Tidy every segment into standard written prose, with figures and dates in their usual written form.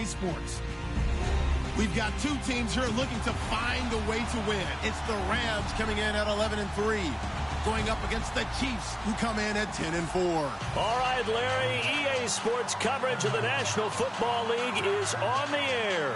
Sports. We've got two teams here looking to find a way to win. It's the Rams coming in at 11-3. Going up against the Chiefs, who come in at 10-4. All right, Larry, EA Sports coverage of the National Football League is on the air.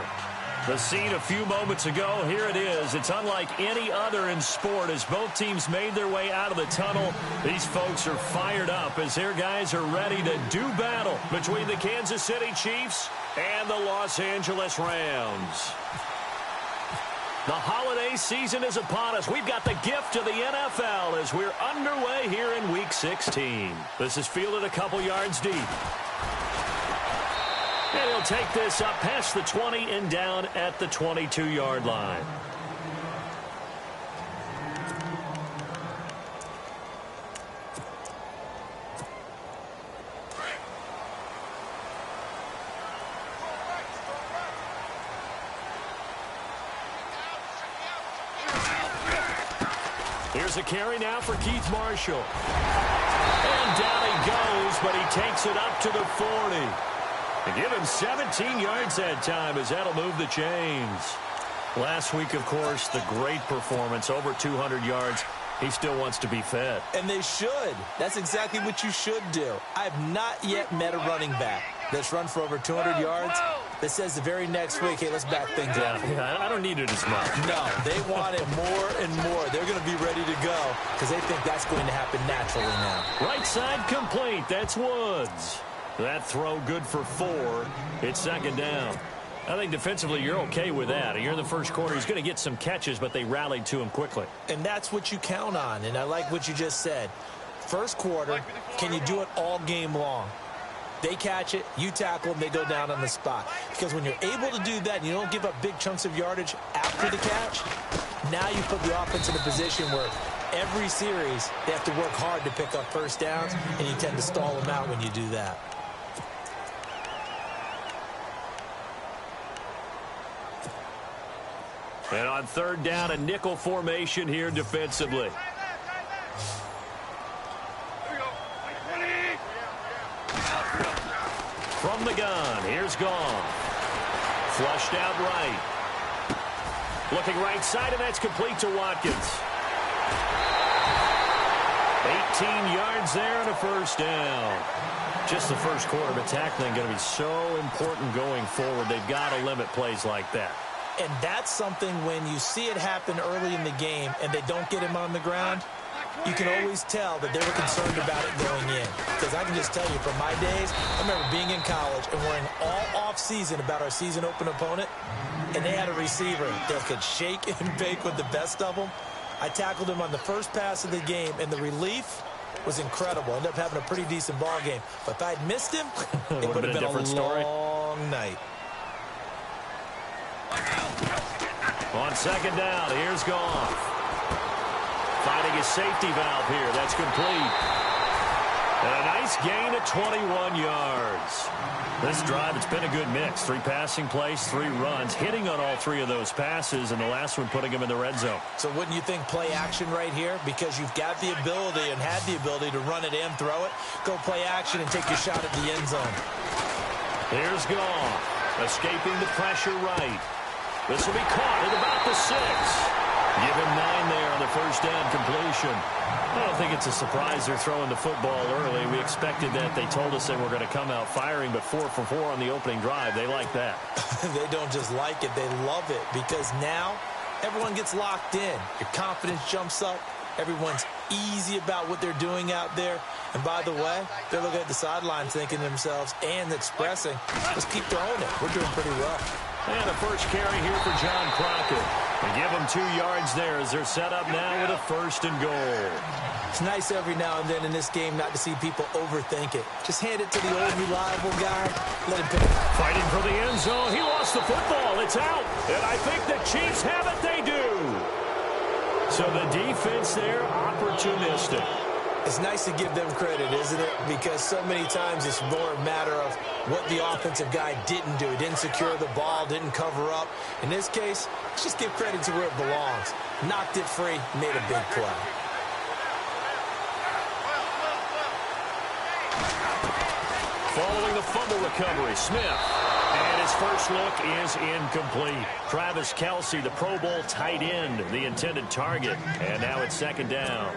The scene a few moments ago, here it is. It's unlike any other in sport as both teams made their way out of the tunnel. These folks are fired up as their guys are ready to do battle between the Kansas City Chiefs and the Los Angeles Rams. The holiday season is upon us. We've got the gift of the NFL as we're underway here in Week 16. This is fielded a couple yards deep. And he'll take this up past the 20 and down at the 22-yard line. Here's a carry now for Keith Marshall. And down he goes, but he takes it up to the 40. And give him 17 yards that time as that'll move the chains. Last week, of course, the great performance, over 200 yards. He still wants to be fed. And they should. That's exactly what you should do. I have not yet met a running back that's run for over 200 yards that says the very next week, hey, let's back things up. Yeah, I don't need it as much. No, they want it more and more. They're going to be ready to go because they think that's going to happen naturally now. Right side complete. That's Woods. That throw good for 4. It's second down. I think defensively you're okay with that. You're in the first quarter. He's going to get some catches, but they rallied to him quickly. And that's what you count on, and I like what you just said. First quarter, can you do it all game long? They catch it, you tackle them, they go down on the spot. Because when you're able to do that and you don't give up big chunks of yardage after the catch, now you put the offense in a position where every series they have to work hard to pick up first downs, and you tend to stall them out when you do that. And on third down, a nickel formation here defensively. From the gun, here's Goff. Flushed out right. Looking right side, and that's complete to Watkins. 18 yards there and a first down. Just the first quarter, but tackling going to be so important going forward. They've got to limit plays like that. And that's something when you see it happen early in the game and they don't get him on the ground, you can always tell that they were concerned about it going in. Because I can just tell you from my days, I remember being in college and worrying all off-season about our season open opponent, and they had a receiver that could shake and bake with the best of them. I tackled him on the first pass of the game, and the relief was incredible. Ended up having a pretty decent ball game. But if I'd missed him, it would have been a long night. On second down, here's Goff. Finding his safety valve here. That's complete. And a nice gain of 21 yards. This drive, it's been a good mix. 3 passing plays, 3 runs, hitting on all 3 of those passes, and the last one putting him in the red zone. So wouldn't you think play action right here? Because you've got the ability and had the ability to run it and throw it. Go play action and take your shot at the end zone. Here's Goff. Escaping the pressure right. This will be caught at about the 6. Give him 9 there on the first down completion. I don't think it's a surprise they're throwing the football early. We expected that. They told us they were going to come out firing, but 4 for 4 on the opening drive. They like that. They don't just like it. They love it because now everyone gets locked in. Your confidence jumps up. Everyone's easy about what they're doing out there. And by the way, they're looking at the sidelines thinking to themselves and expressing, let's keep throwing it. We're doing pretty well. And a first carry here for John Crockett. They give him 2 yards there as they're set up now with a 1st and goal. It's nice every now and then in this game not to see people overthink it. Just hand it to the old reliable guy. Let him pick it. Fighting for the end zone. He lost the football. It's out. And I think the Chiefs have it. They do. So the defense there, opportunistic. It's nice to give them credit, isn't it? Because so many times it's more a matter of what the offensive guy didn't do. He didn't secure the ball, didn't cover up. In this case, let's just give credit to where it belongs. Knocked it free, made a big play. Following the fumble recovery, Smith. And his first look is incomplete. Travis Kelce, the Pro Bowl tight end, the intended target. And now it's second down.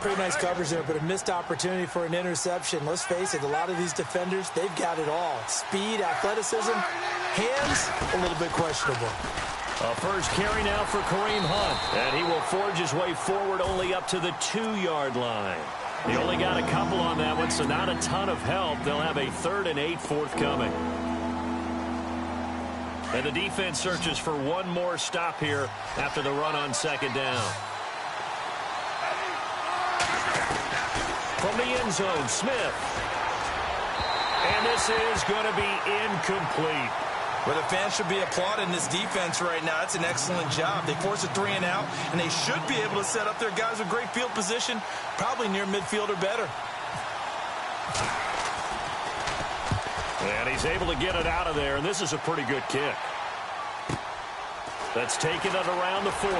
Pretty nice coverage there, but a missed opportunity for an interception. Let's face it, a lot of these defenders, they've got it all. Speed, athleticism, hands, a little bit questionable. A first carry now for Kareem Hunt. And he will forge his way forward only up to the 2-yard line. He only got a couple on that one, so not a ton of help. They'll have a 3rd and 8 forthcoming. And the defense searches for one more stop here after the run on second down. From the end zone, Smith. And this is going to be incomplete. Well, the fans should be applauding this defense right now. It's an excellent job. They force a 3 and out, and they should be able to set up their guys with great field position, probably near midfield or better. And he's able to get it out of there, and this is a pretty good kick. That's taken it around the 40.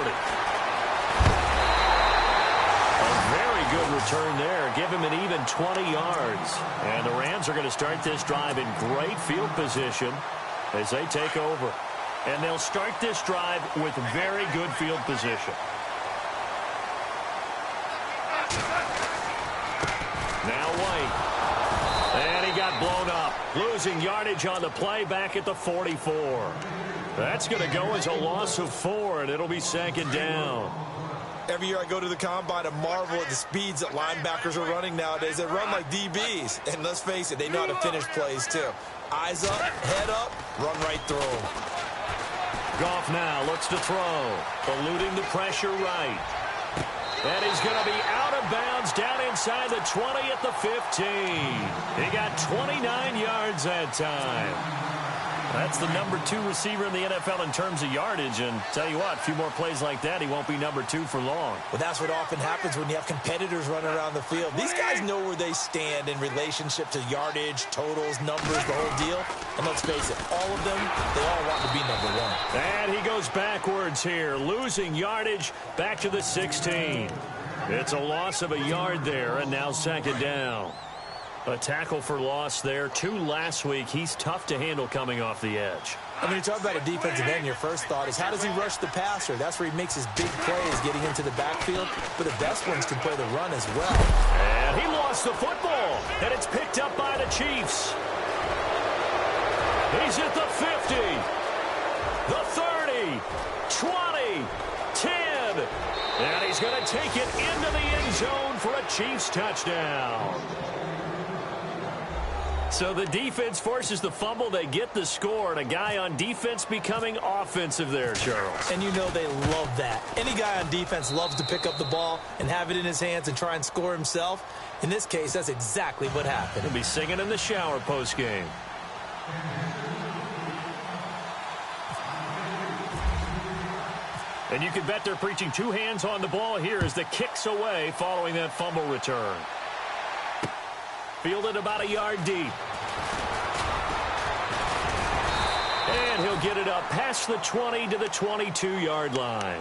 A very good return there. Give him an even 20 yards. And the Rams are going to start this drive in great field position as they take over. And they'll start this drive with very good field position. Now White. And he got blown up. Losing yardage on the play back at the 44. That's going to go as a loss of 4, and it'll be second down. Every year I go to the combine and marvel at the speeds that linebackers are running nowadays. They run like DBs. And let's face it, they know how to finish plays too. Eyes up, head up, run right through them. Goff now looks to throw. Eluding the pressure right. And he's going to be out of bounds down inside the 20 at the 15. He got 29 yards that time. That's the number 2 receiver in the NFL in terms of yardage. And tell you what, a few more plays like that, he won't be number 2 for long. Well, that's what often happens when you have competitors running around the field. These guys know where they stand in relationship to yardage, totals, numbers, the whole deal. And let's face it, all of them, they all want to be number 1. And he goes backwards here, losing yardage back to the 16. It's a loss of a yard there, and now second down. A tackle for loss there. 2 last week. He's tough to handle coming off the edge. I mean, you talk about a defensive end, your first thought is how does he rush the passer? That's where he makes his big plays getting into the backfield. But the best ones can play the run as well. And he lost the football. And it's picked up by the Chiefs. He's at the 50. The 30. 20. 10. And he's going to take it into the end zone for a Chiefs touchdown. So the defense forces the fumble. They get the score, and a guy on defense becoming offensive there, Charles. And you know they love that. Any guy on defense loves to pick up the ball and have it in his hands and try and score himself. In this case, that's exactly what happened. He'll be singing in the shower post-game. And you can bet they're preaching 2 hands on the ball here as the kick's away following that fumble return. Fielded about a yard deep. And he'll get it up past the 20 to the 22-yard line.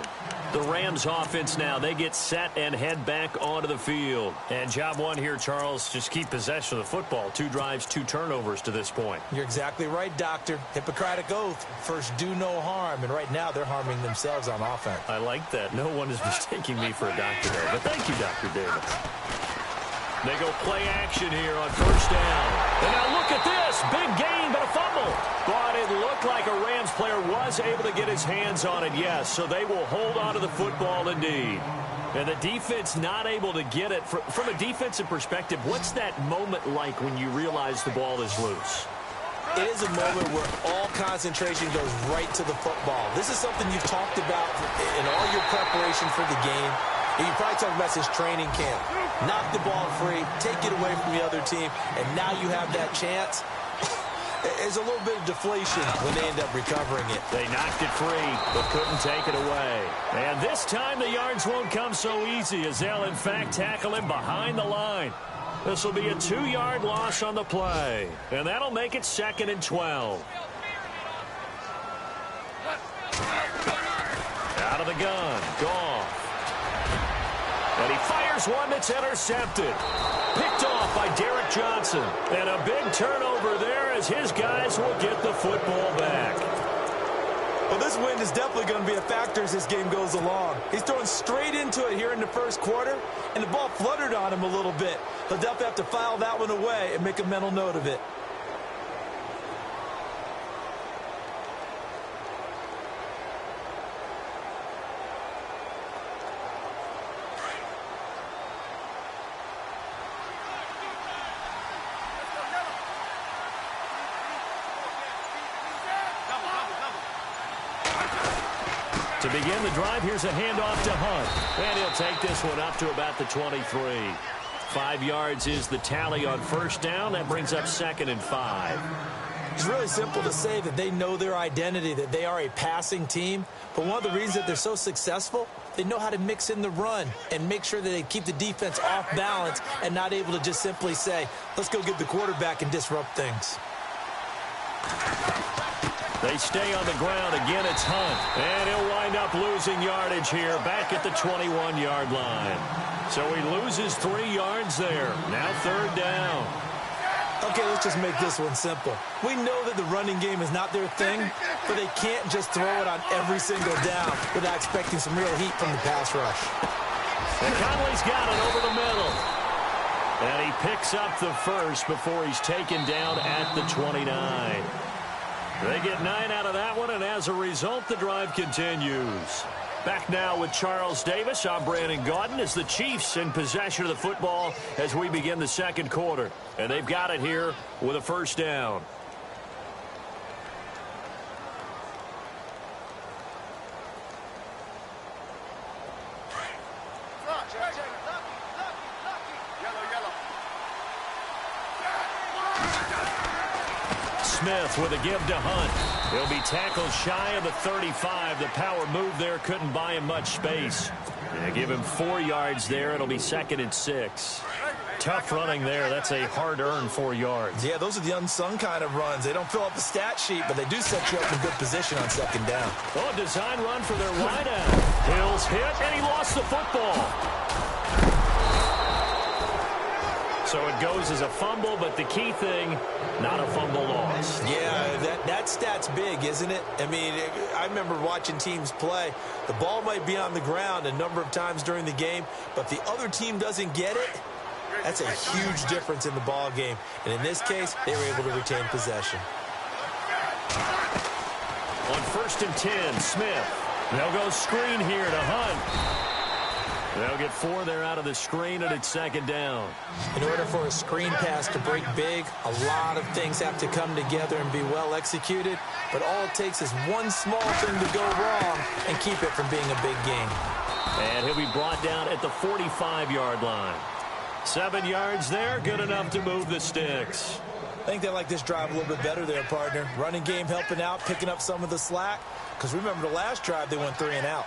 The Rams offense now, they get set and head back onto the field. And job 1 here, Charles, just keep possession of the football. 2 drives, 2 turnovers to this point. You're exactly right, Doctor. Hippocratic oath. First, do no harm. And right now, they're harming themselves on offense. I like that. No one is mistaking me for a doctor there. But thank you, Dr. Davis. They go play action here on first down. And now look at this. Big gain, but a fumble. But it looked like a Rams player was able to get his hands on it, yes. So they will hold on to the football indeed. And the defense not able to get it. From a defensive perspective, what's that moment like when you realize the ball is loose? It is a moment where all concentration goes right to the football. This is something you've talked about in all your preparation for the game. You probably talked about since training camp. Knock the ball free, take it away from the other team, and now you have that chance. There's a little bit of deflation when they end up recovering it. They knocked it free, but couldn't take it away. And this time the yards won't come so easy as they'll, in fact, tackle him behind the line. This will be a 2-yard loss on the play, and that'll make it 2nd and 12. Out of the gun, Goff. And he fires one that's intercepted. Picked off by Derek Johnson. And a big turnover there as his guys will get the football back. Well, this wind is definitely going to be a factor as this game goes along. He's throwing straight into it here in the first quarter, and the ball fluttered on him a little bit. He'll definitely have to file that one away and make a mental note of it. To begin the drive, here's a handoff to Hunt. And he'll take this one up to about the 23. 5 yards is the tally on first down. That brings up 2nd and 5. It's really simple to say that they know their identity, that they are a passing team. But one of the reasons that they're so successful, they know how to mix in the run and make sure that they keep the defense off balance and not able to just simply say, let's go get the quarterback and disrupt things. They stay on the ground. Again, it's Hunt. And he'll wind up losing yardage here back at the 21-yard line. So he loses 3 yards there. Now 3rd down. Okay, let's just make this one simple. We know that the running game is not their thing, but they can't just throw it on every single down without expecting some real heat from the pass rush. And Conley's got it over the middle. And he picks up the first before he's taken down at the 29. They get 9 out of that one, and as a result, the drive continues. Back now with Charles Davis. I'm Brandon Gaudin as the Chiefs in possession of the football as we begin the second quarter. And they've got it here with a first down. Smith with a give to Hunt. He'll be tackled shy of the 35. The power move there couldn't buy him much space. They give him 4 yards there. It'll be 2nd and 6. Tough running there. That's a hard-earned 4 yards. Yeah, those are the unsung kind of runs. They don't fill up the stat sheet, but they do set you up in good position on 2nd down. Oh, design run for their wideout. Hill's hit, and he lost the football. So it goes as a fumble, but the key thing, not a fumble loss. Yeah, that stat's big, isn't it? I mean, I remember watching teams play. The ball might be on the ground a number of times during the game, but the other team doesn't get it. That's a huge difference in the ball game. And in this case, they were able to retain possession. On 1st and 10, Smith. They'll go screen here to Hunt. They'll get 4 there out of the screen, and it's 2nd down. In order for a screen pass to break big, a lot of things have to come together and be well executed. But all it takes is one small thing to go wrong and keep it from being a big game. And he'll be brought down at the 45-yard line. 7 yards there, good enough to move the sticks. I think they like this drive a little bit better there, partner. Running game helping out, picking up some of the slack. Because remember the last drive, they went 3 and out.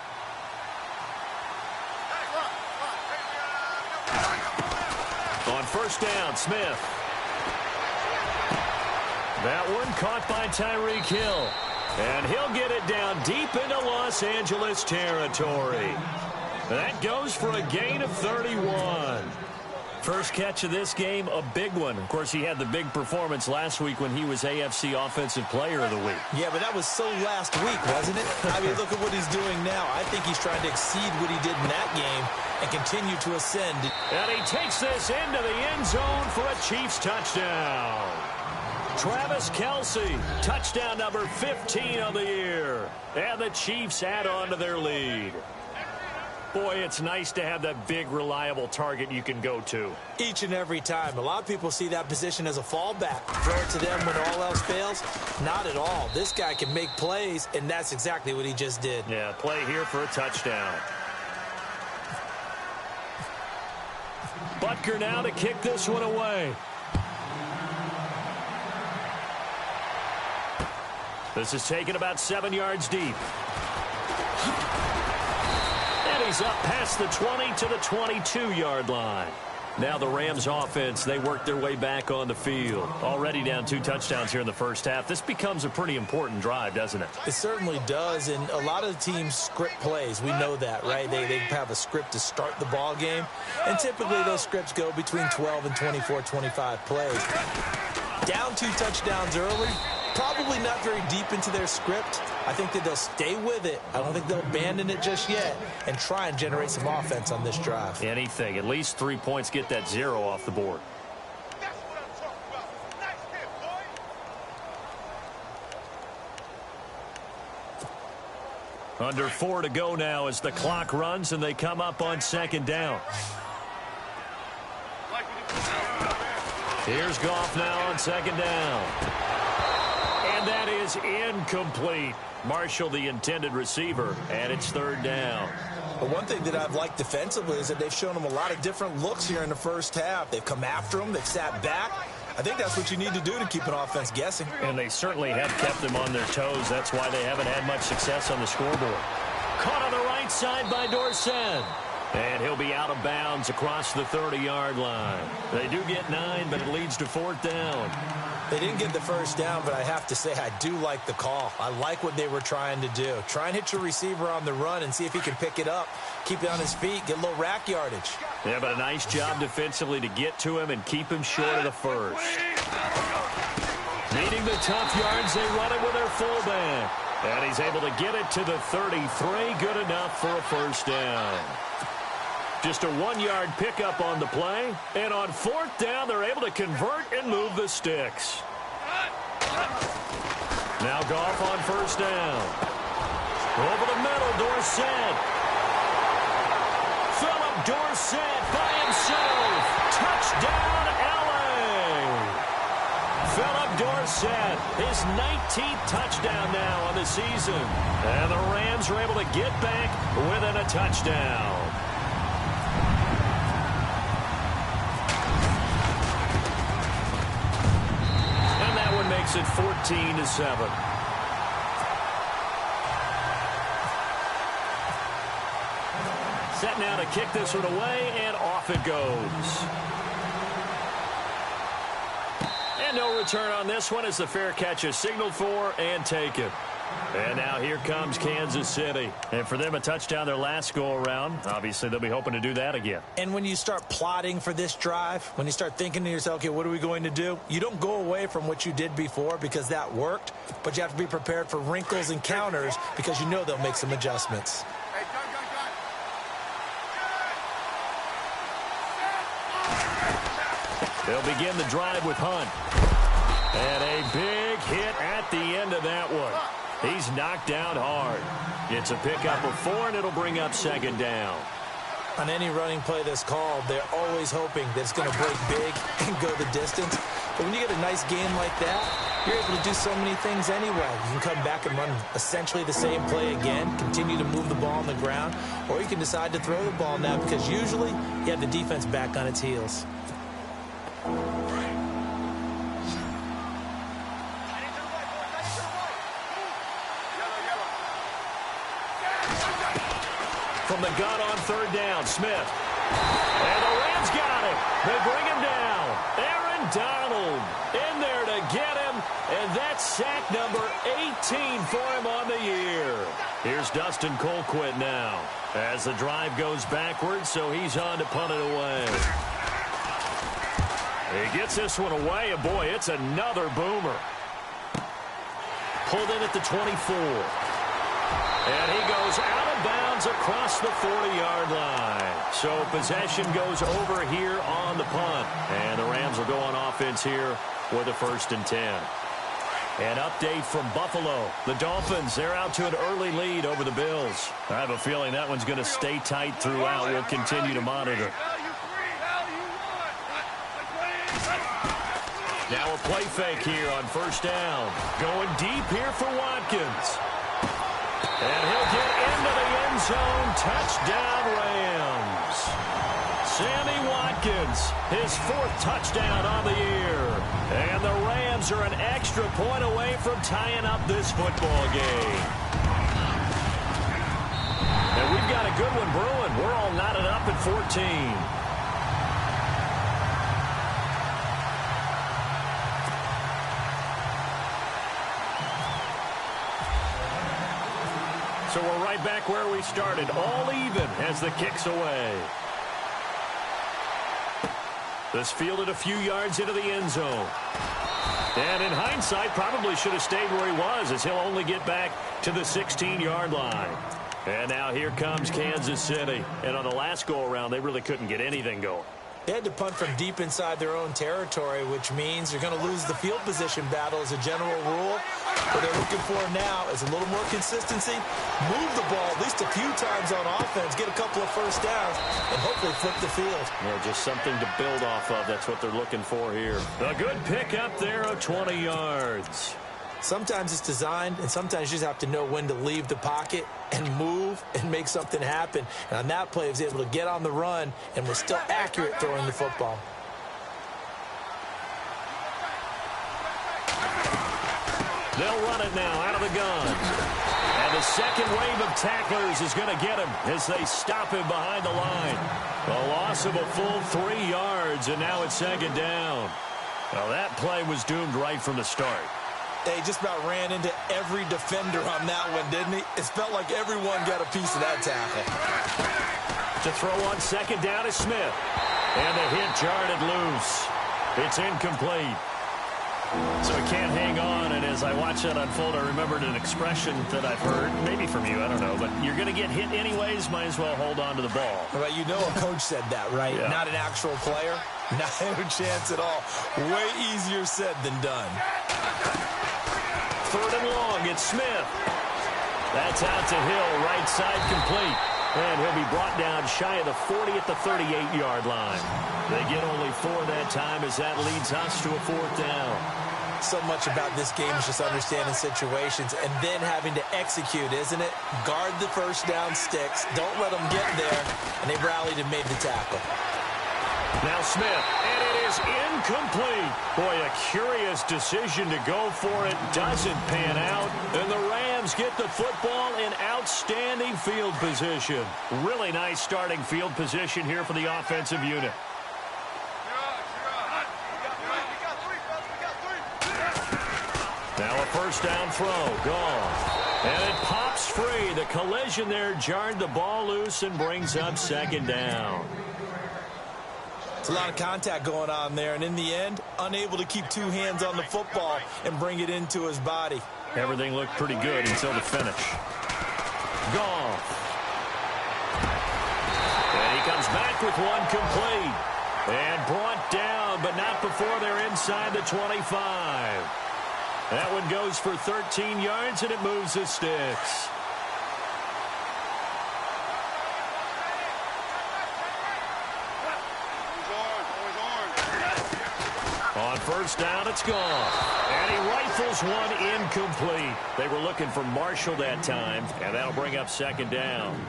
On 1st down, Smith. That one caught by Tyreek Hill. And he'll get it down deep into Los Angeles territory. That goes for a gain of 31. First catch of this game, a big one. Of course, he had the big performance last week when he was AFC Offensive Player of the Week. Yeah, but that was so last week, wasn't it? I mean, look at what he's doing now. I think he's trying to exceed what he did in that game and continue to ascend. And he takes this into the end zone for a Chiefs touchdown. Travis Kelce, touchdown number 15 of the year. And the Chiefs add on to their lead. Boy, it's nice to have that big, reliable target you can go to. Each and every time. A lot of people see that position as a fallback. Throw it to them when all else fails. Not at all. This guy can make plays, and that's exactly what he just did. Yeah, play here for a touchdown. Butker now to kick this one away. This is taken about 7 yards deep. And he's up past the 20 to the 22-yard line. Now the Rams offense, they work their way back on the field. Already down 2 touchdowns here in the first half. This becomes a pretty important drive, doesn't it? It certainly does, and a lot of the teams script plays. We know that, right? They have a script to start the ball game, and typically those scripts go between 12 and 24, 25 plays. Down 2 touchdowns early, probably not very deep into their script. I think that they'll stay with it. I don't think they'll abandon it just yet and try and generate some offense on this drive. Anything. At least 3 points, get that 0 off the board. Under 4 to go now as the clock runs and they come up on 2nd down. Here's Goff now on 2nd down. And that is incomplete. Marshall, the intended receiver, and it's 3rd down. But one thing that I've liked defensively is that they've shown them a lot of different looks here in the first half. They've come after them. They've sat back. I think that's what you need to do to keep an offense guessing. And they certainly have kept them on their toes. That's why they haven't had much success on the scoreboard. Caught on the right side by Dorsett. And he'll be out of bounds across the 30-yard line. They do get 9, but it leads to 4th down. They didn't get the first down, but I have to say I do like the call. I like what they were trying to do. Try and hit your receiver on the run and see if he can pick it up, keep it on his feet, get a little rack yardage. Yeah, but a nice job defensively to get to him and keep him short of the first. Needing the tough yards, they run it with their fullback. And he's able to get it to the 33. Good enough for a 1st down. Just a 1-yard pickup on the play. And on 4th down, they're able to convert and move the sticks. Now Goff on 1st down. Over the middle, Dorsett. Philip Dorsett by himself. Touchdown, L.A. Philip Dorsett, his 19th touchdown now on the season. And the Rams are able to get back within a touchdown. Makes it 14-7. Set now to kick this one away, and off it goes. And no return on this one as the fair catch is signaled for and taken. And now here comes Kansas City. And for them, a touchdown their last go-around. Obviously, they'll be hoping to do that again. And when you start plotting for this drive, when you start thinking to yourself, okay, what are we going to do? You don't go away from what you did before because that worked, but you have to be prepared for wrinkles and counters because you know they'll make some adjustments. They'll begin the drive with Hunt. And a big hit at the end of that one. He's knocked down hard. It's a pickup of 4, and it'll bring up 2nd down. On any running play that's called, they're always hoping that it's going to break big and go the distance. But when you get a nice game like that, you're able to do so many things anyway. You can come back and run essentially the same play again, continue to move the ball on the ground, or you can decide to throw the ball now because usually you have the defense back on its heels. From the gun on 3rd down, Smith. And the Rams got him. They bring him down. Aaron Donald in there to get him. And that's sack number 18 for him on the year. Here's Dustin Colquitt now as the drive goes backwards, so he's on to punt it away. He gets this one away, and boy, it's another boomer. Pulled in at the 24. And he goes out of bounds across the 40-yard line. So possession goes over here on the punt. And the Rams will go on offense here with a 1st and 10. An update from Buffalo. The Dolphins, they're out to an early lead over the Bills. I have a feeling that one's going to stay tight throughout. We'll continue to monitor. Now a play fake here on 1st down. Going deep here for Watkins. And he'll get into the end zone. Touchdown, Rams. Sammy Watkins, his 4th touchdown on the year. And the Rams are an extra point away from tying up this football game. And we've got a good one brewing. We're all knotted up at 14. So we're right back where we started, all even as the kick's away. This fielded a few yards into the end zone. And in hindsight, probably should have stayed where he was, as he'll only get back to the 16-yard line. And now here comes Kansas City. And on the last go-around, they really couldn't get anything going. They had to punt from deep inside their own territory, which means you're going to lose the field position battle as a general rule. What they're looking for now is a little more consistency, move the ball at least a few times on offense, get a couple of first downs, and hopefully flip the field. Yeah, just something to build off of. That's what they're looking for here. A good pick up there of 20 yards. Sometimes it's designed, and sometimes you just have to know when to leave the pocket and move and make something happen. And on that play, he was able to get on the run and was still accurate throwing the football. They'll run it now out of the gun. And the second wave of tacklers is going to get him as they stop him behind the line. A loss of a full 3 yards, and now it's second down. Well, that play was doomed right from the start. They just about ran into every defender on that one, didn't he? It felt like everyone got a piece of that tackle. To throw on second down is Smith. And the hit jarred it loose. It's incomplete. So he can't hang on, and as I watch that unfold, I remembered an expression that I've heard, maybe from you, I don't know, but you're going to get hit anyways, might as well hold on to the ball. Well, you know a coach said that, right? Yeah. Not an actual player. Not a chance at all. Way easier said than done. Third and long, it's Smith. That's out to Hill, right side complete. And he'll be brought down shy of the 40 at the 38-yard line. They get only 4 that time as that leads us to a 4th down. So much about this game is just understanding situations and then having to execute, isn't it? Guard the first down sticks. Don't let them get there. And they rallied and made the tackle. Now Smith, and it is incomplete. Boy, a curious decision to go for it. Doesn't pan out. And the Rams get the football in outstanding field position. Really nice starting field position here for the offensive unit. Now a first down throw, gone. And it pops free. The collision there jarred the ball loose and brings up second down. It's a lot of contact going on there, and in the end, unable to keep 2 hands on the football and bring it into his body. Everything looked pretty good until the finish. Gone. And he comes back with one complete. And brought down, but not before they're inside the 25. That one goes for 13 yards, and it moves the sticks. On first down, it's gone. And he rifles one incomplete. They were looking for Marshall that time, and that'll bring up second down.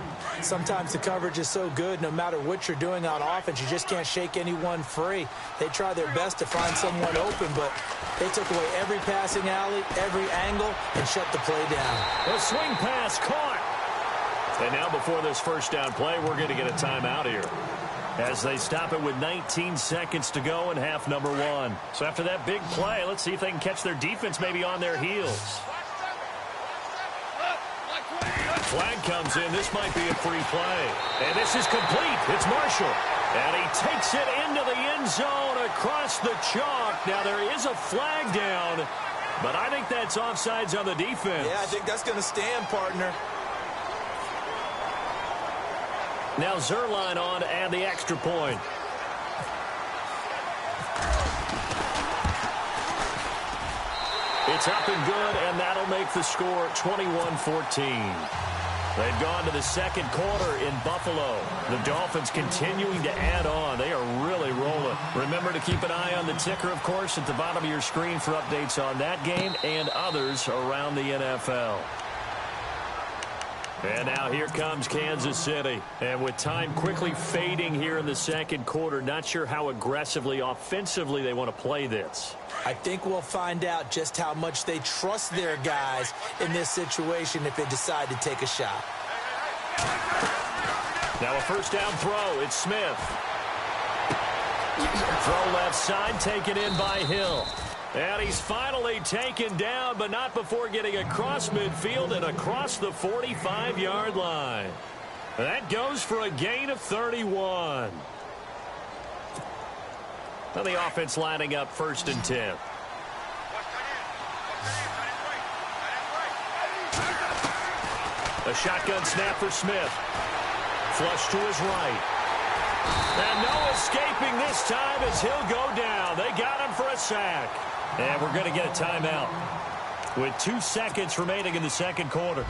Sometimes the coverage is so good, no matter what you're doing on offense, you just can't shake anyone free. They try their best to find someone open, but they took away every passing alley, every angle, and shut the play down. A swing pass caught. And now before this first down play, we're going to get a timeout here, as they stop it with 19 seconds to go in half number 1. So after that big play, let's see if they can catch their defense maybe on their heels. Flag comes in. This might be a free play. And this is complete. It's Marshall. And he takes it into the end zone across the chalk. Now there is a flag down, but I think that's offsides on the defense. Yeah, I think that's going to stand, partner. Now Zerline on to add the extra point. It's up and good, and that'll make the score 21-14. They've gone to the second quarter in Buffalo. The Dolphins continuing to add on. They are really rolling. Remember to keep an eye on the ticker, of course, at the bottom of your screen for updates on that game and others around the NFL. And now here comes Kansas City. And with time quickly fading here in the second quarter, not sure how aggressively, offensively they want to play this. I think we'll find out just how much they trust their guys in this situation if they decide to take a shot. Now a first down throw. It's Smith. Throw left side, taken in by Hill. And he's finally taken down, but not before getting across midfield and across the 45-yard line. That goes for a gain of 31. Now the offense lining up 1st and 10. A shotgun snap for Smith. Flush to his right. And no escaping this time as he'll go down. They got him for a sack. And we're going to get a timeout with 2 seconds remaining in the second quarter.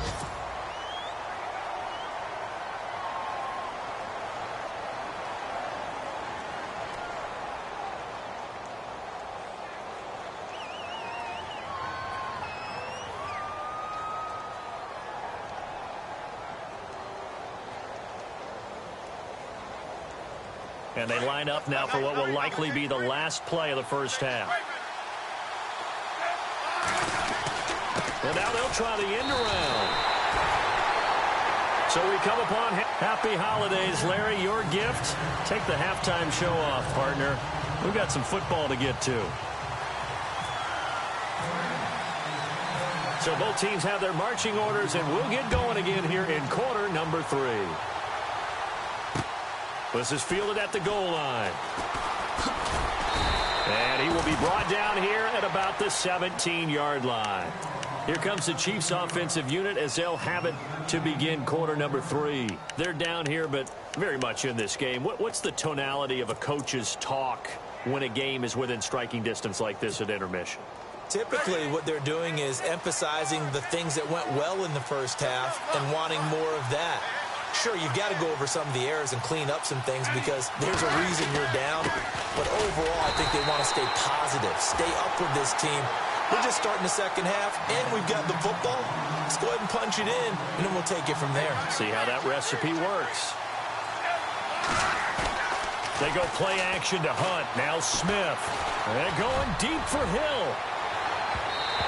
And they line up now for what will likely be the last play of the first half. And now they'll try the end around. So we come upon happy holidays. Larry, your gift? Take the halftime show off, partner. We've got some football to get to. So both teams have their marching orders, and we'll get going again here in quarter number 3. This is fielded at the goal line. And he will be brought down here at about the 17-yard line. Here comes the Chiefs offensive unit as they'll have it to begin quarter number 3. They're down here, but very much in this game. What's the tonality of a coach's talk when a game is within striking distance like this at intermission? Typically, what they're doing is emphasizing the things that went well in the first half and wanting more of that. Sure, you've got to go over some of the errors and clean up some things because there's a reason you're down. But overall, I think they want to stay positive, stay up with this team. We're just starting the second half, and we've got the football. Let's go ahead and punch it in, and then we'll take it from there. See how that recipe works. They go play action to Hunt. Now Smith. They're going deep for Hill.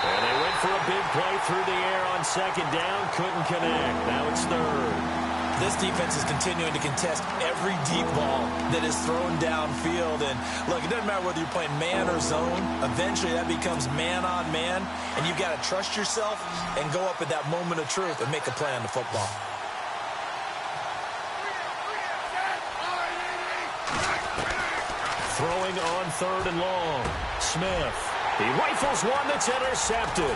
And they went for a big play through the air on second down. Couldn't connect. Now it's 3rd. This defense is continuing to contest every deep ball that is thrown downfield. And, look, it doesn't matter whether you're playing man or zone. Eventually, that becomes man-on-man. And you've got to trust yourself and go up at that moment of truth and make a play on the football. Throwing on 3rd and long. Smith. He rifles one that's intercepted.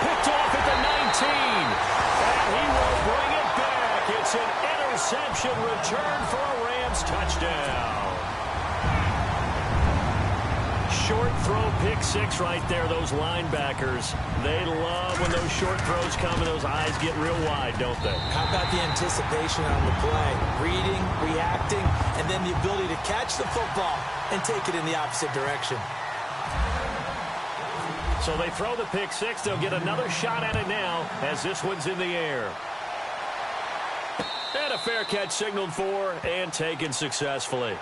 Picked off at the 19. And he will bring it back. It's an interception return for a Rams touchdown. Short throw pick 6 right there. Those linebackers, they love when those short throws come and those eyes get real wide, don't they? How about the anticipation on the play? Reading, reacting, and then the ability to catch the football and take it in the opposite direction. So they throw the pick 6. They'll get another shot at it now as this one's in the air. And a fair catch signaled for and taken successfully.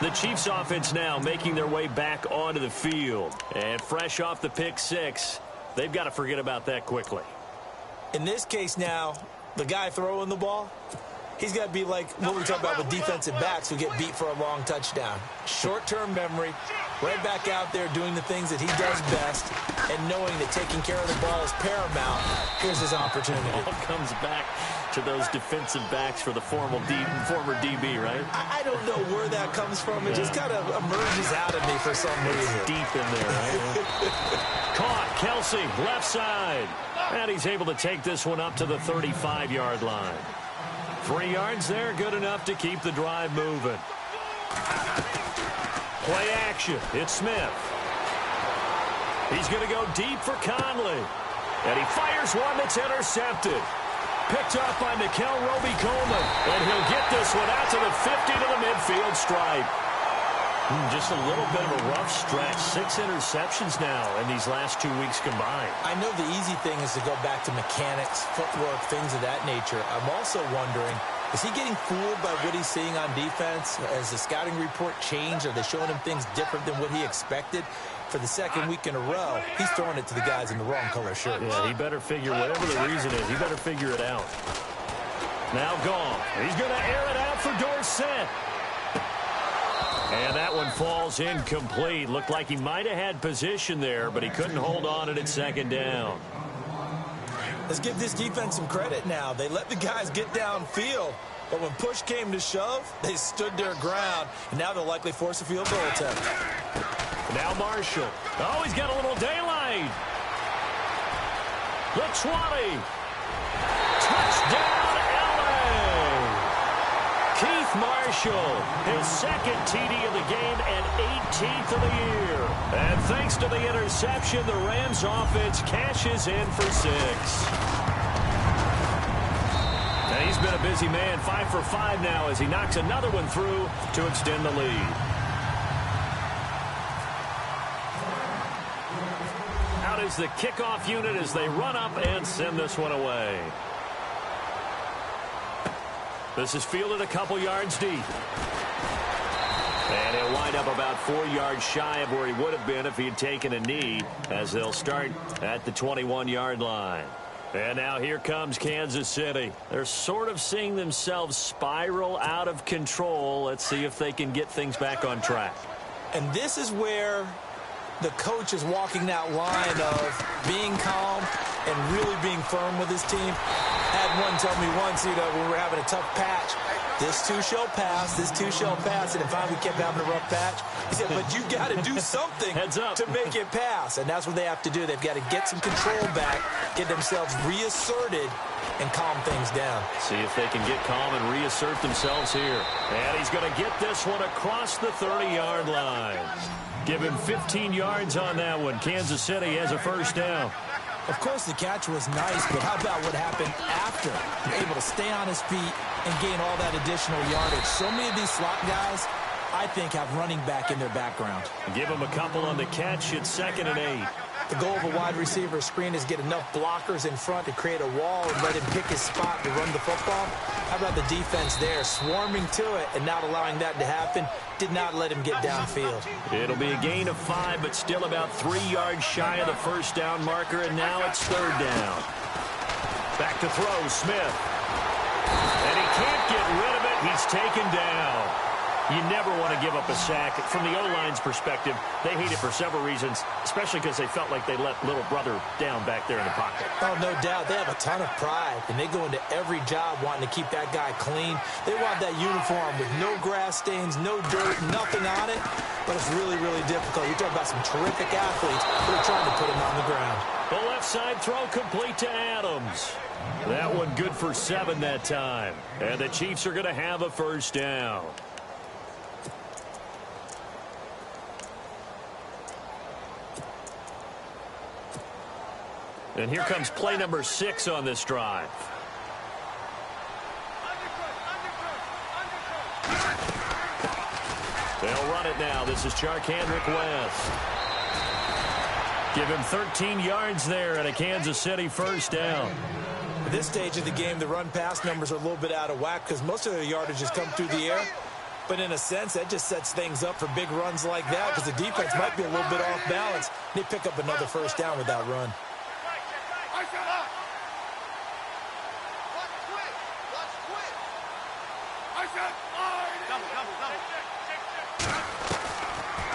The Chiefs offense now making their way back onto the field. And fresh off the pick 6, they've got to forget about that quickly. In this case now, the guy throwing the ball, he's got to be like what we talk about with defensive backs who get beat for a long touchdown. Short-term memory, right back out there doing the things that he does best, and knowing that taking care of the ball is paramount. Here's his opportunity. It all comes back to those defensive backs for the former DB, right? I don't know where that comes from. It just kind of emerges out of me for some reason. It's deep in there, right? Caught, Kelsey, left side. And he's able to take this one up to the 35-yard line. 3 yards there, good enough to keep the drive moving. Play action, it's Smith. He's going to go deep for Conley. And he fires one that's intercepted. Picked up by Nikel Roby-Coleman. And he'll get this one out to the 50 to the midfield stripe. Just a little bit of a rough stretch. 6 interceptions now in these last 2 weeks combined. I know the easy thing is to go back to mechanics, footwork, things of that nature. I'm also wondering, is he getting fooled by what he's seeing on defense? Has the scouting report changed? Are they showing him things different than what he expected? For the second week in a row, he's throwing it to the guys in the wrong color shirts. Yeah, he better figure, whatever the reason is, he better figure it out. Now gone. He's going to air it out for Dorsett. And that one falls incomplete. Looked like he might have had position there, but he couldn't hold on it at second down. Let's give this defense some credit now. They let the guys get downfield, but when push came to shove, they stood their ground, and now they'll likely force a field goal attempt. Now Marshall. Oh, he's got a little daylight. The 20. Touchdown, LA. Keith Marshall, his second TD of the game and 18th of the year. And thanks to the interception, the Rams offense cashes in for 6. And he's been a busy man, 5 for 5 now as he knocks another one through to extend the lead. Out is the kickoff unit as they run up and send this one away. This is fielded a couple yards deep. And he'll wind up about 4 yards shy of where he would have been if he had taken a knee, as they'll start at the 21-yard line. And now here comes Kansas City. They're sort of seeing themselves spiral out of control. Let's see if they can get things back on track. And this is where the coach is walking that line of being calm and really being firm with his team. Had one tell me once, when we were having a tough patch, this too shall pass, this too shall pass, and finally we kept having a rough patch. He said, but you got to do something to make it pass, and that's what they have to do. They've got to get some control back, get themselves reasserted, and calm things down. See if they can get calm and reassert themselves here. And he's going to get this one across the 30-yard line. Give him 15 yards on that one. Kansas City has a first down. Of course, the catch was nice, but how about what happened after? You're able to stay on his feet and gain all that additional yardage. So many of these slot guys, I think, have running back in their background. Give him a couple on the catch. It's 2nd and 8. The goal of a wide receiver screen is get enough blockers in front to create a wall and let him pick his spot to run the football. How about the defense there, swarming to it and not allowing that to happen? Did not let him get downfield. It'll be a gain of 5, but still about 3 yards shy of the first down marker, and now it's 3rd down. Back to throw, Smith. And he can't get rid of it. He's taken down. You never want to give up a sack. From the O-line's perspective, they hate it for several reasons, especially because they felt like they let little brother down back there in the pocket. Oh, no doubt. They have a ton of pride, and they go into every job wanting to keep that guy clean. They want that uniform with no grass stains, no dirt, nothing on it, but it's really, really difficult. You're talking about some terrific athletes who are trying to put him on the ground. The left side throw complete to Adams. That one good for 7 that time. And the Chiefs are going to have a first down. And here comes play number 6 on this drive. They'll run it now. This is Charkandrick West. Give him 13 yards there at a Kansas City first down. At this stage of the game, the run-pass numbers are a little bit out of whack because most of their yardage has come through the air. But in a sense, that just sets things up for big runs like that because the defense might be a little bit off balance. They pick up another first down with that run.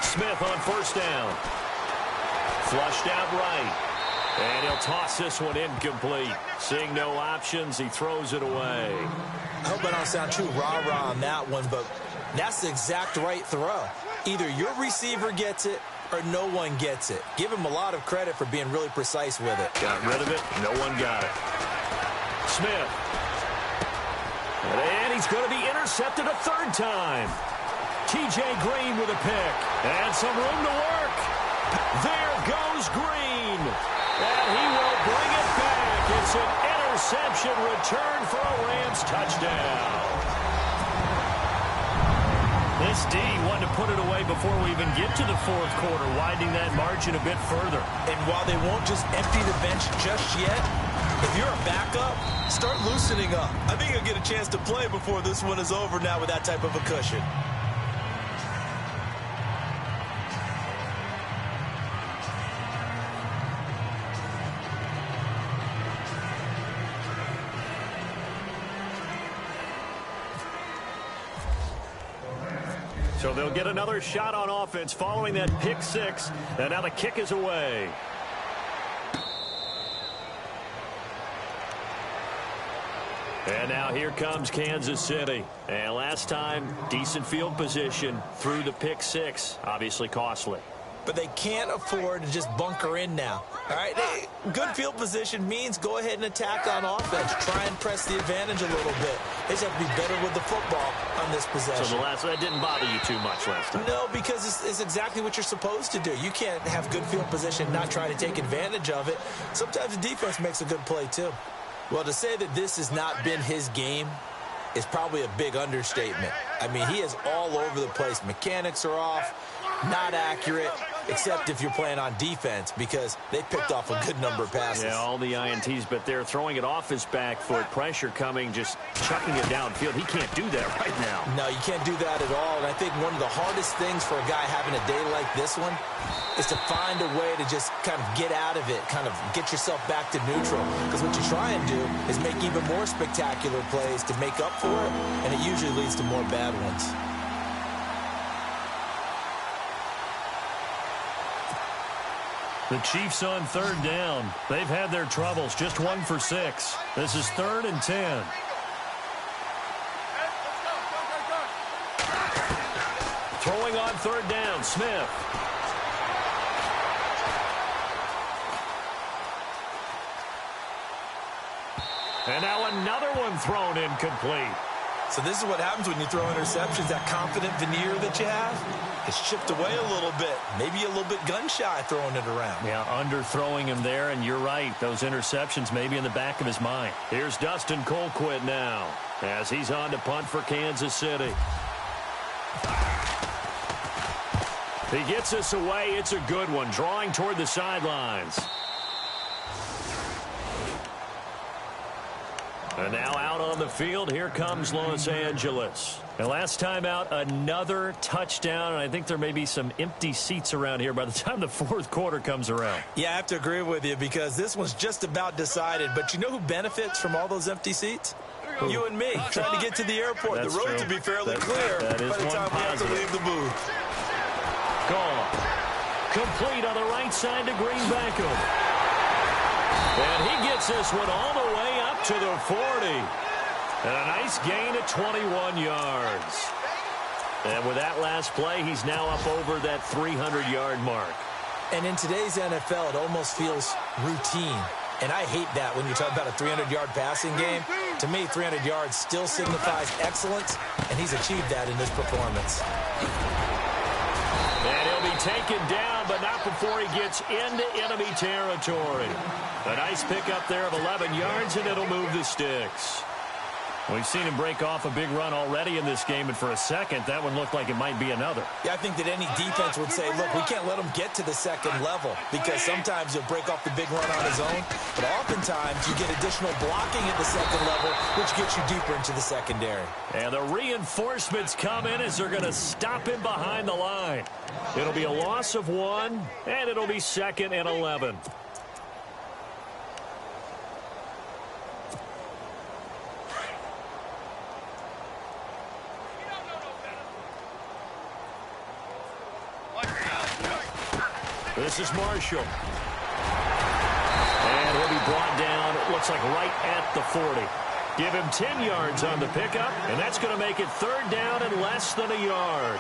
Smith on first down. Flushed out right. And he'll toss this one incomplete. Seeing no options, he throws it away. I hope I don't sound too rah-rah on that one, but that's the exact right throw. Either your receiver gets it or no one gets it. Give him a lot of credit for being really precise with it. Got rid of it. No one got it. Smith. And he's going to be intercepted a 3rd time. T.J. Green with a pick. And some room to work. There goes Green. And he will bring it back. It's an interception return for a Rams touchdown. This D wanted to put it away before we even get to the 4th quarter, widening that margin a bit further. And while they won't just empty the bench just yet, if you're a backup, start loosening up. I think you'll get a chance to play before this one is over now with that type of a cushion. So they'll get another shot on offense following that pick six. And now the kick is away. And now here comes Kansas City. And last time, decent field position through the pick six. Obviously costly. But they can't afford to just bunker in now. All right, good field position means go ahead and attack on offense. Try and press the advantage a little bit. They just have to be better with the football on this possession. So that didn't bother you too much last time? No, because it's exactly what you're supposed to do. You can't have good field position and not try to take advantage of it. Sometimes the defense makes a good play too. Well, to say that this has not been his game is probably a big understatement. I mean, he is all over the place. Mechanics are off, not accurate, except if you're playing on defense, because they picked off a good number of passes. Yeah, all the INTs, but they're throwing it off his back foot. Pressure coming, just chucking it downfield. He can't do that right now. No, you can't do that at all. And I think one of the hardest things for a guy having a day like this one is to find a way to just kind of get out of it, kind of get yourself back to neutral. Because what you try and do is make even more spectacular plays to make up for it, and it usually leads to more bad ones. The Chiefs on third down. They've had their troubles, just 1 for 6. This is 3rd and 10. Throwing on third down, Smith. And now another one thrown incomplete. So this is what happens when you throw interceptions. That confident veneer that you have is chipped away a little bit. Maybe a little bit gun-shy throwing it around. Yeah, underthrowing him there, and you're right. Those interceptions may be in the back of his mind. Here's Dustin Colquitt now as he's on to punt for Kansas City. He gets us away. It's a good one, drawing toward the sidelines. And now out on the field, here comes Los Angeles. And last time out, another touchdown, and I think there may be some empty seats around here by the time the fourth quarter comes around. Yeah, I have to agree with you because this one's just about decided. But you know who benefits from all those empty seats? You and me, trying to get to the airport. That's the road true. to be fairly clear by the time we have to leave the booth. Gone. Complete on the right side to Green Beckham. And he gets this one all the way up to the 40. And a nice gain of 21 yards. And with that last play, he's now up over that 300-yard mark. And in today's NFL, it almost feels routine. And I hate that when you talk about a 300-yard passing game. To me, 300 yards still signifies excellence, and he's achieved that in this performance. And he'll be taken down, but not before he gets into enemy territory. A nice pickup there of 11 yards, and it'll move the sticks. We've seen him break off a big run already in this game, and for a second, that one looked like it might be another. Yeah, I think that any defense would say, look, we can't let him get to the second level because sometimes he'll break off the big run on his own, but oftentimes you get additional blocking at the second level, which gets you deeper into the secondary. And the reinforcements come in as they're going to stop him behind the line. It'll be a loss of 1, and it'll be 2nd and 11. This is Marshall. And he'll be brought down, it looks like right at the 40. Give him 10 yards on the pickup, and that's going to make it 3rd down and less than a yard.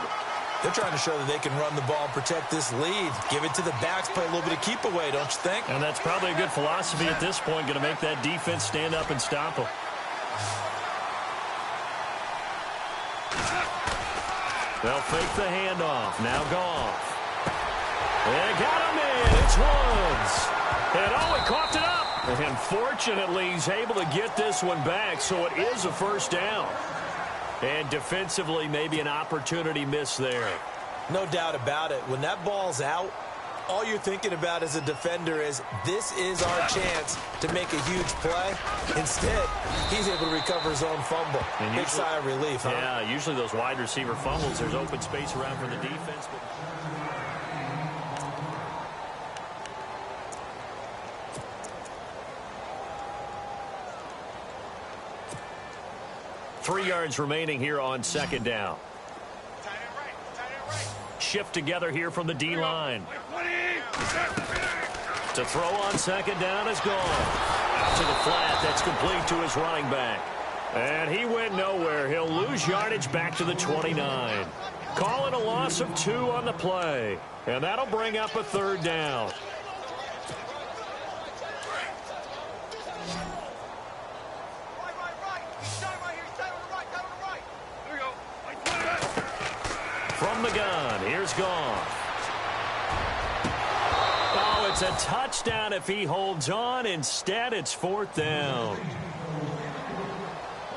They're trying to show that they can run the ball and protect this lead. Give it to the backs, play a little bit of keep away, don't you think? And that's probably a good philosophy at this point, going to make that defense stand up and stop them. They'll fake the handoff. Now Goff. They got him in. It's Woods. And he coughed it up. And fortunately, he's able to get this one back, so it is a 1st down. And defensively, maybe an opportunity missed there. No doubt about it. When that ball's out, all you're thinking about as a defender is, this is our chance to make a huge play. Instead, he's able to recover his own fumble. And big sigh of relief, huh? Yeah, usually those wide receiver fumbles, there's open space around for the defense. But 3 yards remaining here on 2nd down. shift together here from the D-line. To throw on second down is gone. Out to the flat. That's complete to his running back. And he went nowhere. He'll lose yardage back to the 29. Calling a loss of 2 on the play. And that'll bring up a third down. From the gun, here's Goff. Oh, it's a touchdown if he holds on. Instead, it's 4th down.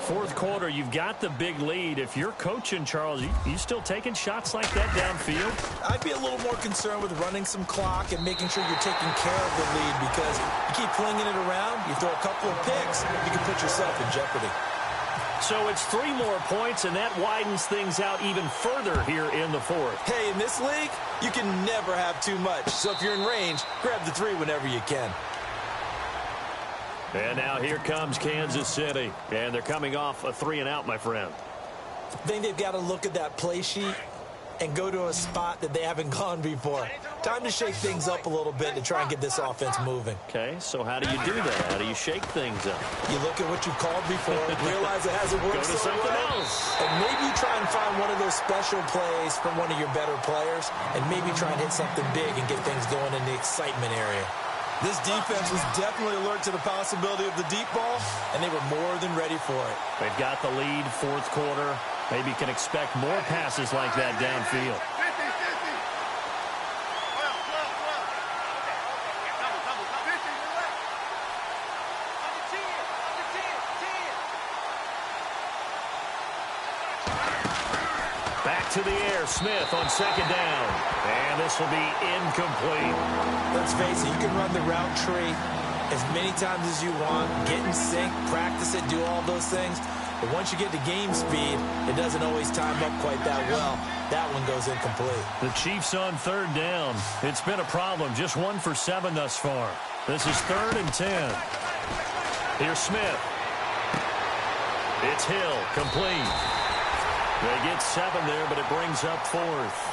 Fourth quarter, you've got the big lead. If you're coaching, Charles, you still taking shots like that downfield? I'd be a little more concerned with running some clock and making sure you're taking care of the lead, because you keep flinging it around, you throw a couple of picks, you can put yourself in jeopardy. So it's 3 more points, and that widens things out even further here in the fourth. Hey, in this league, you can never have too much. So if you're in range, grab the 3 whenever you can. And now here comes Kansas City. And they're coming off a 3-and-out, my friend. I think they've got to look at that play sheet and go to a spot that they haven't gone before. Time to shake things up a little bit to try and get this offense moving. Okay, so how do you do that? How do you shake things up? You look at what you called before, realize it hasn't worked Go to so something well, else. and maybe you try and find one of those special plays from one of your better players, and maybe try and hit something big and get things going in the excitement area. This defense was definitely alert to the possibility of the deep ball, and they were more than ready for it. They've got the lead, fourth quarter. Maybe can expect more passes like that downfield. Back to the air, Smith on second down. And this will be incomplete. Let's face it, you can run the route tree as many times as you want, get in sync, practice it, do all those things. But once you get to game speed, it doesn't always time up quite that well. That one goes incomplete. The Chiefs on third down. It's been a problem. Just 1 for 7 thus far. This is 3rd and 10. Here's Smith. It's Hill, complete. They get 7 there, but it brings up 4th.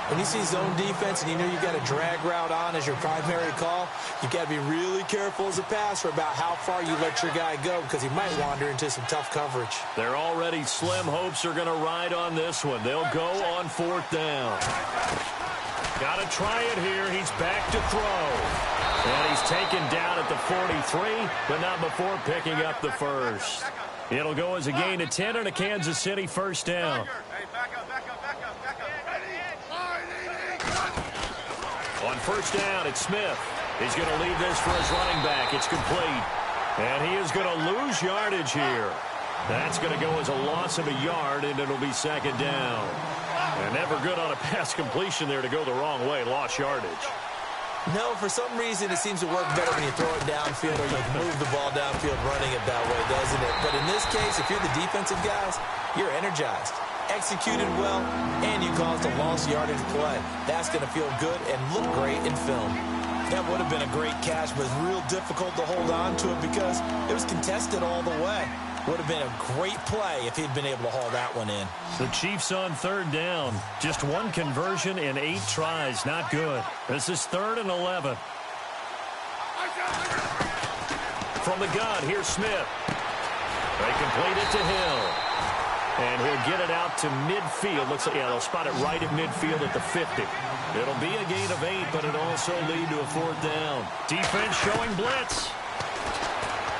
When you see zone defense and you know you've got a drag route on as your primary call, you've got to be really careful as a passer about how far you let your guy go, because he might wander into some tough coverage. Their already slim hopes are going to ride on this one. They'll go on 4th down. Got to try it here. He's back to throw. And he's taken down at the 43, but not before picking up the first. It'll go as a gain of 10 and a Kansas City first down. On first down, it's Smith. He's going to leave this for his running back. It's complete. And he is going to lose yardage here. That's going to go as a loss of a yard, and it'll be second down. And never good on a pass completion there to go the wrong way. Lost yardage. No, for some reason it seems to work better when you throw it downfield or you move the ball downfield running it that way, doesn't it? But in this case, if you're the defensive guys, you're energized, executed well, and you caused a lost yardage play. That's going to feel good and look great in film. That would have been a great catch, but it's real difficult to hold on to it because it was contested all the way. Would have been a great play if he'd been able to haul that one in. The Chiefs on third down. Just 1 conversion in 8 tries. Not good. This is 3rd and 11. From the gun, here's Smith. They complete it to Hill. And he'll get it out to midfield. Looks like, yeah, they'll spot it right at midfield at the 50. It'll be a gain of 8, but it'll also lead to a 4th down. Defense showing blitz.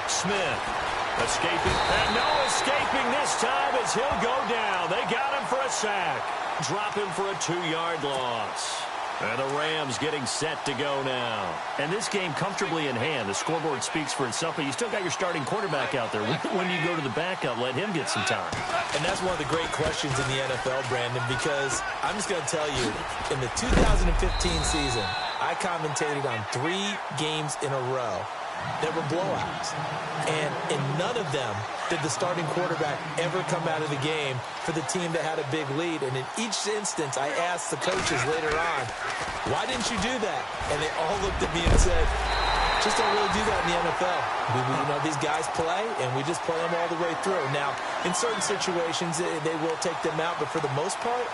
Smith. Escaping, and no escaping this time as he'll go down. They got him for a sack. Drop him for a 2-yard loss. And the Rams getting set to go now. And this game comfortably in hand. The scoreboard speaks for itself, but you still got your starting quarterback out there. When do you go to the backup, let him get some time? And that's one of the great questions in the NFL, Brandon, because I'm just going to tell you, in the 2015 season, I commentated on 3 games in a row that were blowouts. And in none of them did the starting quarterback ever come out of the game for the team that had a big lead. And in each instance, I asked the coaches later on, why didn't you do that? And they all looked at me and said, just don't really do that in the NFL. You know, these guys play, and we just play them all the way through. Now, in certain situations, they will take them out, but for the most part,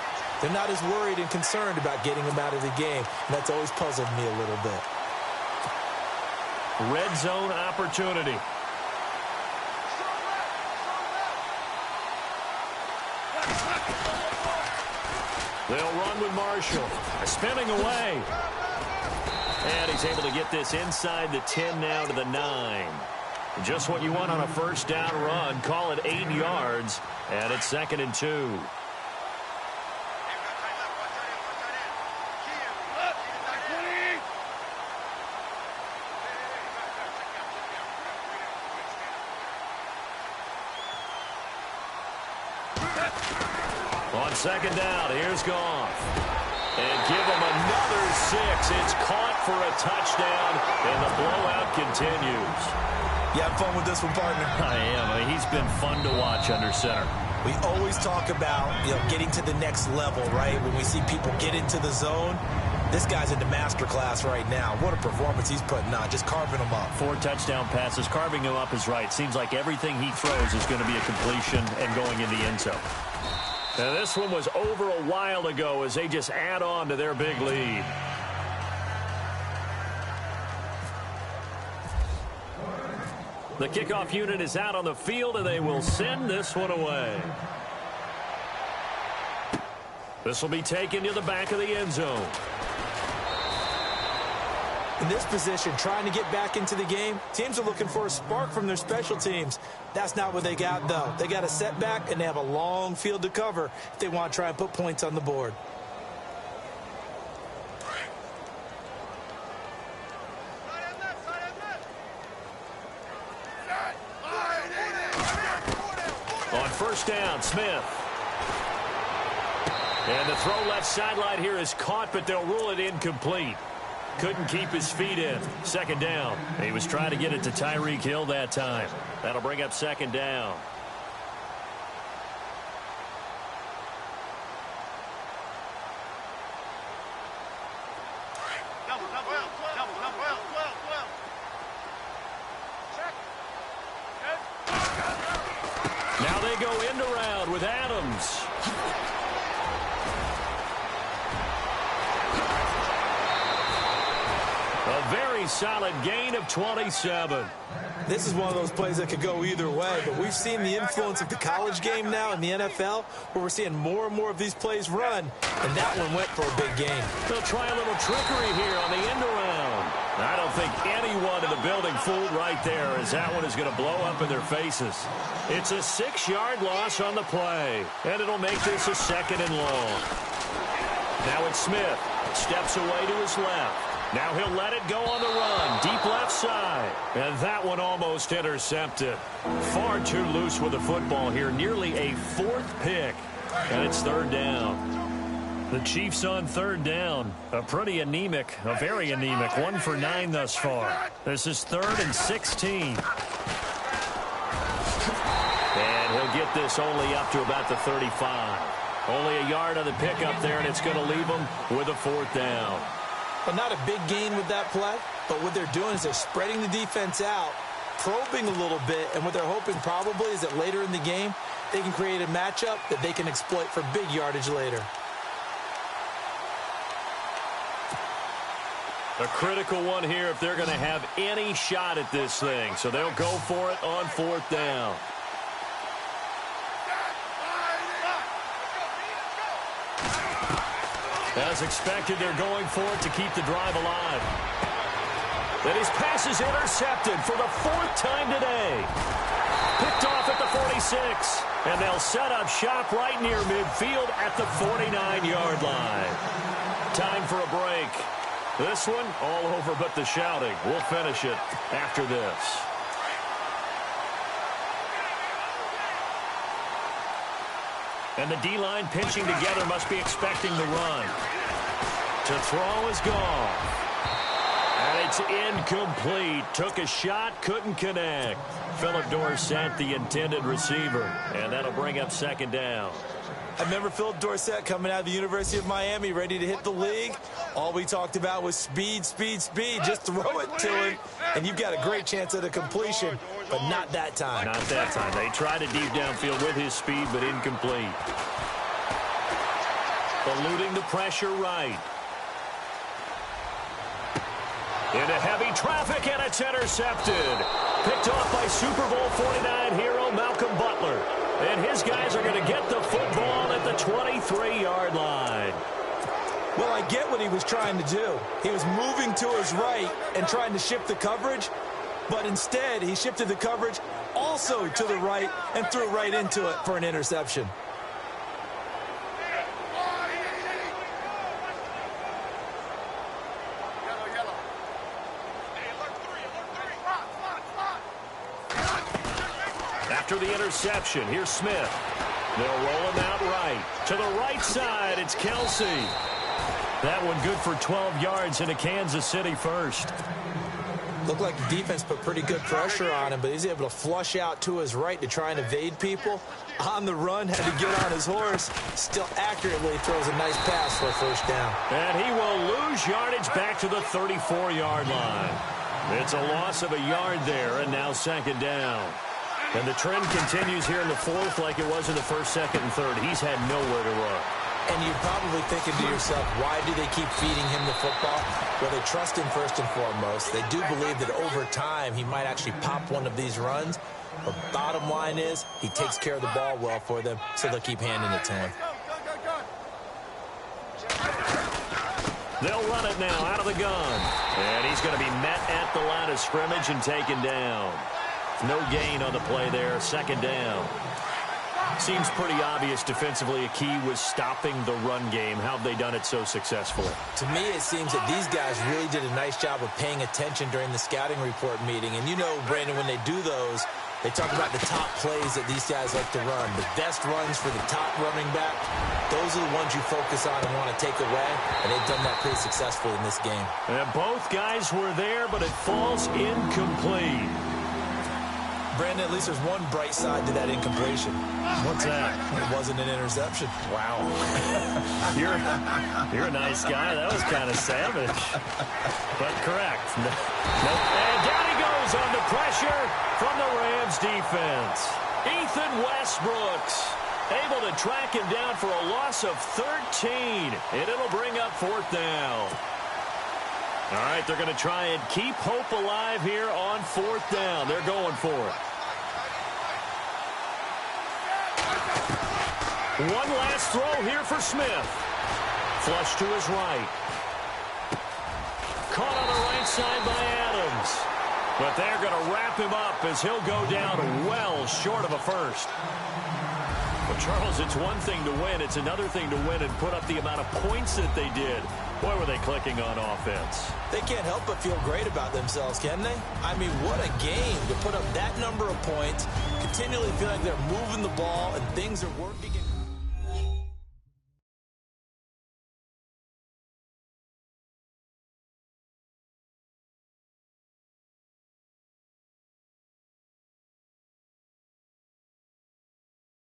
They're not as worried and concerned about getting him out of the game, and that's always puzzled me a little bit. Red zone opportunity. They'll run with Marshall. Spinning away. And he's able to get this inside the 10 now to the 9. Just what you want on a first down run. Call it 8 yards. And it's 2nd and 2. On 2nd down, here's Goff. And give him another 6. It's caught for a touchdown, and the blowout continues. You having fun with this one, partner? I am. I mean, he's been fun to watch under center. We always talk about, getting to the next level, right? When we see people get into the zone, this guy's in the master class right now. What a performance he's putting on, just carving them up. 4 touchdown passes. Carving him up is right. Seems like everything he throws is going to be a completion and going in the end zone. Now, this one was over a while ago as they just add on to their big lead. The kickoff unit is out on the field, and they will send this one away. This will be taken to the back of the end zone. In this position, trying to get back into the game, teams are looking for a spark from their special teams. That's not what they got, though. They got a setback, and they have a long field to cover if they want to try and put points on the board. On first down, Smith. And the throw left sideline here is caught, but they'll rule it incomplete. Couldn't keep his feet in. 2nd down. He was trying to get it to Tyreek Hill that time. That'll bring up 2nd down. Now they go end around with Adams. A very solid gain of 27. This is one of those plays that could go either way, but we've seen the influence of the college game now in the NFL, where we're seeing more and more of these plays run, and that one went for a big gain. They'll try a little trickery here on the end around. I don't think anyone in the building fooled right there, as that one is going to blow up in their faces. It's a 6-yard loss on the play, and it'll make this a 2nd and long. Now it's Smith. Steps away to his left. Now he'll let it go on the run. Deep left side. And that one almost intercepted. Far too loose with the football here. Nearly a 4th pick. And it's 3rd down. The Chiefs on 3rd down. A very anemic. 1 for 9 thus far. This is 3rd and 16. And he'll get this only up to about the 35. Only a yard on the pickup there, and it's going to leave him with a 4th down. Well, not a big gain with that play, but what they're doing is they're spreading the defense out, probing a little bit, and what they're hoping probably is that later in the game, they can create a matchup that they can exploit for big yardage later. A critical one here if they're going to have any shot at this thing, so they'll go for it on 4th down. As expected, they're going for it to keep the drive alive. And his pass is intercepted for the 4th time today. Picked off at the 46. And they'll set up shop right near midfield at the 49-yard line. Time for a break. This one all over but the shouting. We'll finish it after this. And the D-line pinching together must be expecting the run. To throw is gone. And it's incomplete. Took a shot, couldn't connect. Philip Dorsett, the intended receiver. And that'll bring up 2nd down. I remember Philip Dorsett coming out of the University of Miami, ready to hit the league. All we talked about was speed, speed, speed. Just throw it to him, and you've got a great chance at a completion, but not that time. Not that time. They tried it deep downfield with his speed, but incomplete. Eluding the pressure right. Into heavy traffic, and it's intercepted. Picked off by Super Bowl 49 hero Malcolm Butler. And his guys are going to get the football at the 23-yard line. Well, I get what he was trying to do. He was moving to his right and trying to shift the coverage, but instead he shifted the coverage also to the right and threw right into it for an interception. After the interception, here's Smith. They'll roll him out right. To the right side, it's Kelsey. That one good for 12 yards into Kansas City first. Looked like the defense put pretty good pressure on him, but he's able to flush out to his right to try and evade people. On the run, had to get on his horse. Still accurately throws a nice pass for a first down. And he will lose yardage back to the 34-yard line. It's a loss of a yard there, and now second down. And the trend continues here in the fourth like it was in the first, second, and third. He's had nowhere to run. And you're probably thinking to yourself, why do they keep feeding him the football? Well, they trust him first and foremost. They do believe that over time he might actually pop one of these runs. But bottom line is he takes care of the ball well for them, so they'll keep handing it to him. They'll run it now out of the gun. And he's going to be met at the line of scrimmage and taken down. No gain on the play there, second down. Seems pretty obvious defensively a key was stopping the run game. How have they done it so successfully? To me, it seems that these guys really did a nice job of paying attention during the scouting report meeting. And you know, Brandon, when they do those, they talk about the top plays that these guys like to run. The best runs for the top running back, those are the ones you focus on and want to take away. And they've done that pretty successfully in this game. And both guys were there, but it falls incomplete. Brandon, at least there's one bright side to that incompletion. What's that? It wasn't an interception. Wow. You're a nice guy. That was kind of savage. But correct. Nope. And down he goes under pressure from the Rams defense. Ethan Westbrooks able to track him down for a loss of 13. And it'll bring up fourth down. All right, they're going to try and keep hope alive here on fourth down. They're going for it. One last throw here for Smith. Flush to his right. Caught on the right side by Adams. But they're going to wrap him up as he'll go down well short of a first. Well, Charles, it's one thing to win. It's another thing to win and put up the amount of points that they did. Boy, were they clicking on offense. They can't help but feel great about themselves, can they? I mean, what a game to put up that number of points, continually feel like they're moving the ball and things are working.